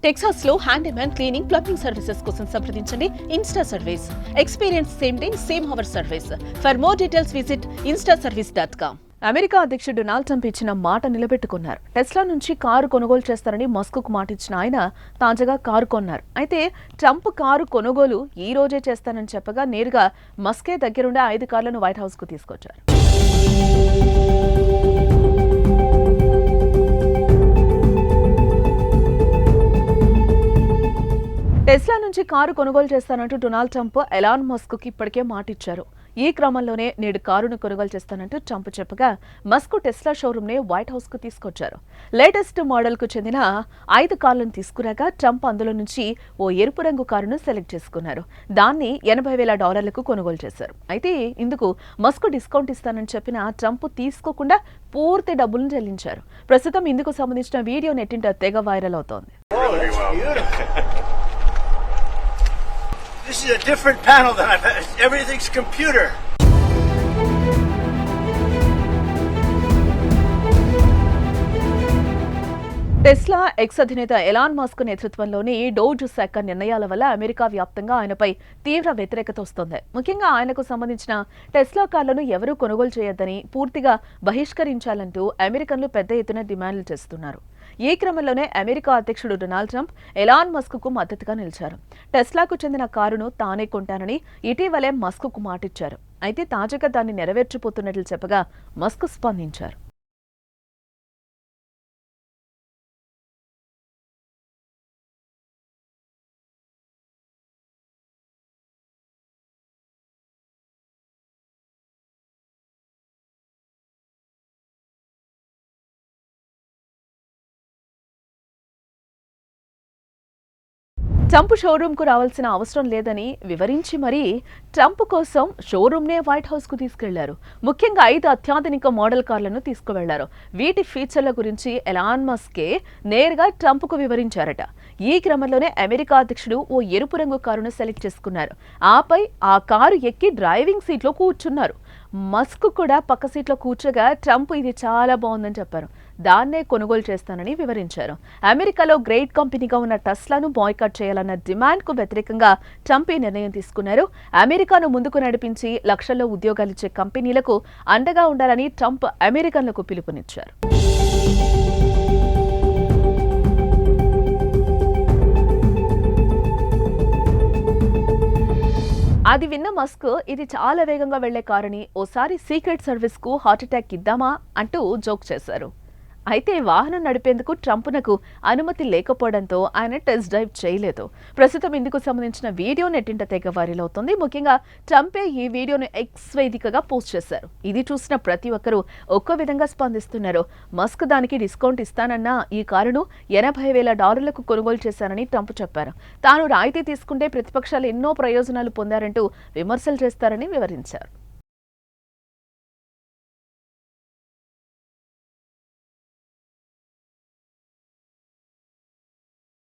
Texas లో handyman cleaning plumbing services కోసం సంప్రదించండి Insta Service. Experience same day same hour service. For more details visit instaservice.com. America అధ్యక్షుడు Donald Trump ఇచ్చిన మాట నిలబెట్టుకున్నారు. Tesla నుంచి car కొనుగోలు చేస్తారని మస్క్కు మాటిచ్చిన ఆయన తాజాగా కారు కొన్నారు. అయితే ట్రంప్ కారు కొనుగోలు ఈ రోజే చేస్తానని చెప్పగా నేరుగా మస్కే దగ్గరుండే 5 కార్లను వైట్ హౌస్ కు తీసుకొచ్చారు. టెస్లా నుంచి కారు కొనుగోలు చేస్తానంటూ డొనాల్డ్ ట్రంప్ ఎలాన్ మస్క్కి ఇప్పటికే మాటిచ్చారు. ఈ క్రమంలోనే నేడు కారును కొనుగోలు చేస్తానంటూ ట్రంప్ చెప్పగా మస్క్ టెస్లా షోరూమ్ ని వైట్ హౌస్ కు తీసుకొచ్చారు. లేటెస్ట్ మోడల్ కు చెందిన 5 కార్లను తీసుకురాగా ట్రంప్ అందులో నుంచి ఓ ఎరుపు రంగు కారును సెలెక్ట్ చేసుకున్నారు. దాన్ని $80,000 కొనుగోలు చేశారు. అయితే ఇందుకు మస్క్ డిస్కౌంట్ ఇస్తానని చెప్పిన ట్రంప్ తీసుకోకుండా పూర్తి డబ్బులను చెల్లించారు. ప్రస్తుతం ఇందుకు సంబంధించిన వీడియో నెట్టింట తెగ వైరల్ అవుతోంది. This is a different panel than I've had. Everything's computer. Tesla X అధినేత ఎలాన్ మస్క్ నేతృత్వంలోని డోజ్ శాఖ నిర్ణయాల వల్ల అమెరికా వ్యాప్తంగా ఆయనపై తీవ్ర వ్యతిరేకత వస్తోంది. ముఖ్యంగా ఆయనకు సంబంధించిన టెస్లా కార్లను ఎవరూ కొనుగోలు చేయొద్దని పూర్తిగా బహిష్కరించాలంటూ అమెరికన్లు పెద్ద ఎత్తున డిమాండ్లు చేస్తున్నారు. ఈ క్రమంలోనే అమెరికా అధ్యక్షుడు డొనాల్డ్ ట్రంప్ ఎలాన్ మస్క్కు మద్దతుగా నిలిచారు. టెస్లాకు చెందిన కారును తానే కొంటానని ఇటీవలే మస్క్కు మాటిచ్చారు. అయితే తాజాగా దాన్ని నెరవేర్చిపోతున్నట్లు చెప్పగా మస్క్ స్పందించారు. ట్రంప్ షోరూమ్ కు రావాల్సిన అవసరం లేదని వివరించి మరీ ట్రంప్ కోసం షోరూమ్ నే వైట్ హౌస్ కు తీసుకెళ్లారు. ముఖ్యంగా 5 అత్యాధునిక మోడల్ కార్లను తీసుకువెళ్లారు. వీటి ఫీచర్ల గురించి ఎలాన్ మస్కే నేరుగా ట్రంప్ కు వివరించారట. ఈ క్రమంలోనే అమెరికా అధ్యక్షుడు ఓ ఎరుపు రంగు కారును సెలెక్ట్ చేసుకున్నారు. ఆపై ఆ కారు ఎక్కి డ్రైవింగ్ సీట్లో కూర్చున్నారు. మస్క్ కూడా పక్క సీట్లో కూర్చోగా ట్రంప్ ఇది చాలా బాగుందని చెప్పారు. దాన్నే కొనుగోలు చేస్తానని వివరించారు. అమెరికాలో గ్రేట్ కంపెనీగా ఉన్న టెస్లాను బాయ్కాట్ చేయాలన్న డిమాండ్కు వ్యతిరేకంగా ట్రంప్ ఈ నిర్ణయం తీసుకున్నారు. అమెరికాను ముందుకు నడిపించి లక్షల్లో ఉద్యోగాలిచ్చే కంపెనీలకు అండగా ఉండాలని ట్రంప్ అమెరికన్లకు పిలుపునిచ్చారు. అది విన్న మస్క్ ఇది చాలా వేగంగా వెళ్లే కారుని ఓసారి సీక్రెట్ సర్వీస్ కు హార్ట్అటాక్ ఇద్దామా అంటూ జోక్ చేశారు. అయితే వాహనం నడిపేందుకు ట్రంప్నకు అనుమతి లేకపోవడంతో ఆయన టెస్ట్ డ్రైవ్ చేయలేదు. ప్రస్తుతం ఇందుకు సంబంధించిన వీడియో నెట్టింట తెగ వైరల్ అవుతుంది. ముఖ్యంగా ట్రంపే ఈ వీడియోను ఎక్స్ వేదికగా పోస్ట్ చేశారు. ఇది చూసిన ప్రతి ఒక్కరూ ఒక్కో విధంగా స్పందిస్తున్నారు. మస్క్ దానికి డిస్కౌంట్ ఇస్తానన్న ఈ కారును $80,000 కొనుగోలు చేశానని ట్రంప్ చెప్పారు. తాను రాయితీ తీసుకుంటే ప్రతిపక్షాలు ఎన్నో ప్రయోజనాలు పొందారంటూ విమర్శలు చేస్తారని వివరించారు.